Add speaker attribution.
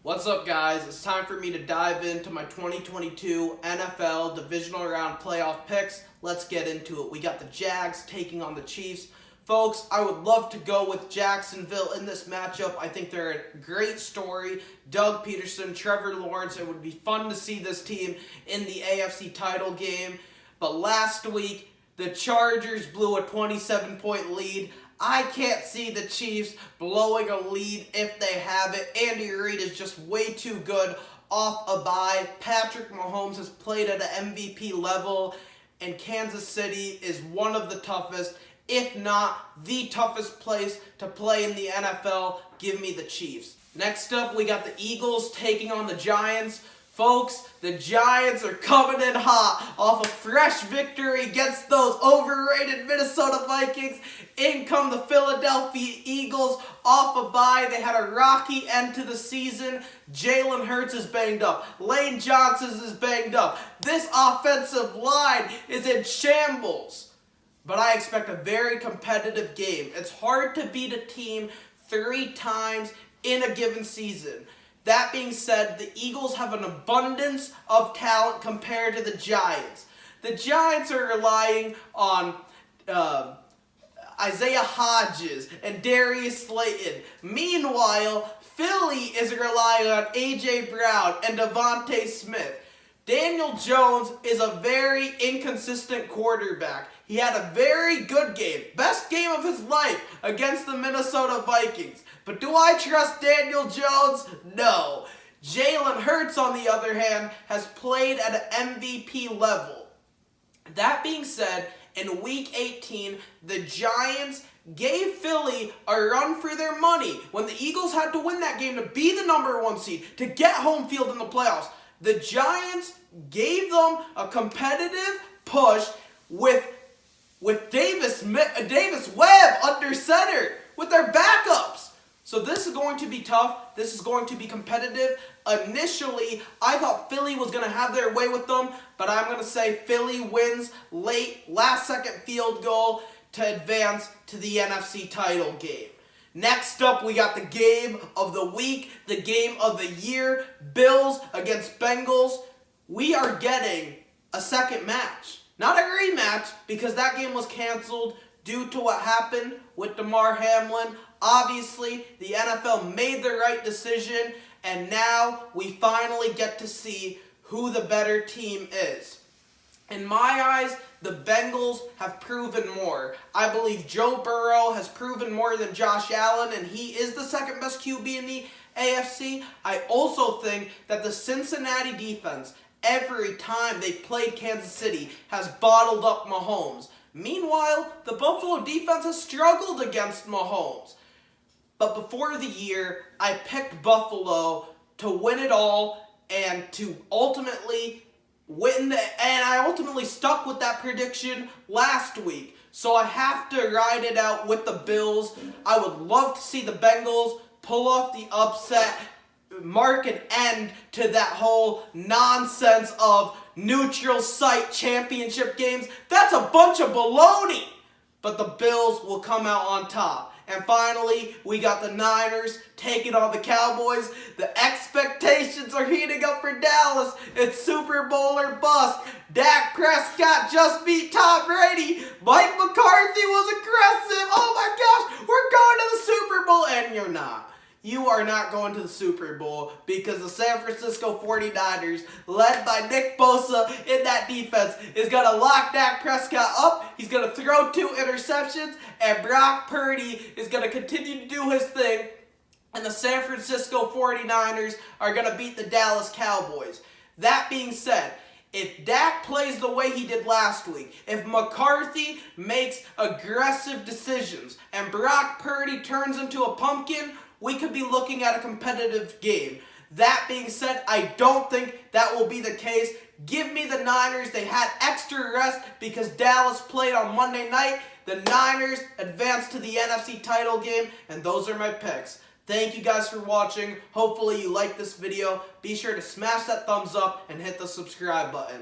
Speaker 1: What's up, guys? It's time for me to dive into my 2022 NFL Divisional Round playoff picks. Let's get into it. We got the Jags taking on the Chiefs. Folks, I would love to go with Jacksonville in this matchup. I think they're a great story. Doug Peterson, Trevor Lawrence. It would be fun to see this team in the AFC title game. But last week, the Chargers blew a 27-point lead. I can't see the Chiefs blowing a lead if they have it. Andy Reid is just way too good off a bye. Patrick Mahomes has played at an MVP level, and Kansas City is one of the toughest, if not the toughest place to play in the NFL. Give me the Chiefs. Next up, we got the Eagles taking on the Giants. Folks, the Giants are coming in hot off a fresh victory against those overrated Minnesota Vikings. In come the Philadelphia Eagles off a bye. They had a rocky end to the season. Jalen Hurts is banged up. Lane Johnson is banged up. This offensive line is in shambles. But I expect a very competitive game. It's hard to beat a team 3 times in a given season. That being said, the Eagles have an abundance of talent compared to the Giants. The Giants are relying on Isaiah Hodgins and Darius Slayton. Meanwhile, Philly is relying on A.J. Brown and Devontae Smith. Daniel Jones is a very inconsistent quarterback. He had a very good game, best game of his life against the Minnesota Vikings. But do I trust Daniel Jones? No. Jalen Hurts, on the other hand, has played at an MVP level. That being said, in Week 18, the Giants gave Philly a run for their money when the Eagles had to win that game to be the '1 seed, to get home field in the playoffs. The Giants gave them a competitive push with Davis Webb under center with their backups. So this is going to be tough. This is going to be competitive. Initially, I thought Philly was going to have their way with them, but I'm going to say Philly wins late, last-second field goal to advance to the NFC title game. Next up, we got the game of the week, the game of the year, Bills against Bengals. We are getting a second match. Not a rematch, because that game was canceled due to what happened with Damar Hamlin. Obviously, the NFL made the right decision, and now we finally get to see who the better team is. In my eyes, the Bengals have proven more. I believe Joe Burrow has proven more than Josh Allen, and he is the second best QB in the AFC. I also think that the Cincinnati defense, every time they played Kansas City, has bottled up Mahomes. Meanwhile, the Buffalo defense has struggled against Mahomes. But before the year, I picked Buffalo to win it all and to ultimately win, and I ultimately stuck with that prediction last week. So I have to ride it out with the Bills. I would love to see the Bengals pull off the upset, mark an end to that whole nonsense of neutral site championship games. That's a bunch of baloney. But the Bills will come out on top. And finally, we got the Niners taking on the Cowboys. The expectations are heating up for Dallas. It's Super Bowl or bust. Dak Prescott just beat Tom Brady. Mike McCarthy was aggressive. Oh my gosh, we're going to the Super Bowl. And you're not. You are not going to the Super Bowl because the San Francisco 49ers, led by Nick Bosa in that defense, is going to lock Dak Prescott up. He's going to throw 2 interceptions, and Brock Purdy is going to continue to do his thing, and the San Francisco 49ers are going to beat the Dallas Cowboys. That being said, if Dak plays the way he did last week, if McCarthy makes aggressive decisions, and Brock Purdy turns into a pumpkin, we could be looking at a competitive game. That being said, I don't think that will be the case. Give me the Niners. They had extra rest because Dallas played on Monday night. The Niners advanced to the NFC title game, and those are my picks. Thank you guys for watching. Hopefully you liked this video. Be sure to smash that thumbs up and hit the subscribe button.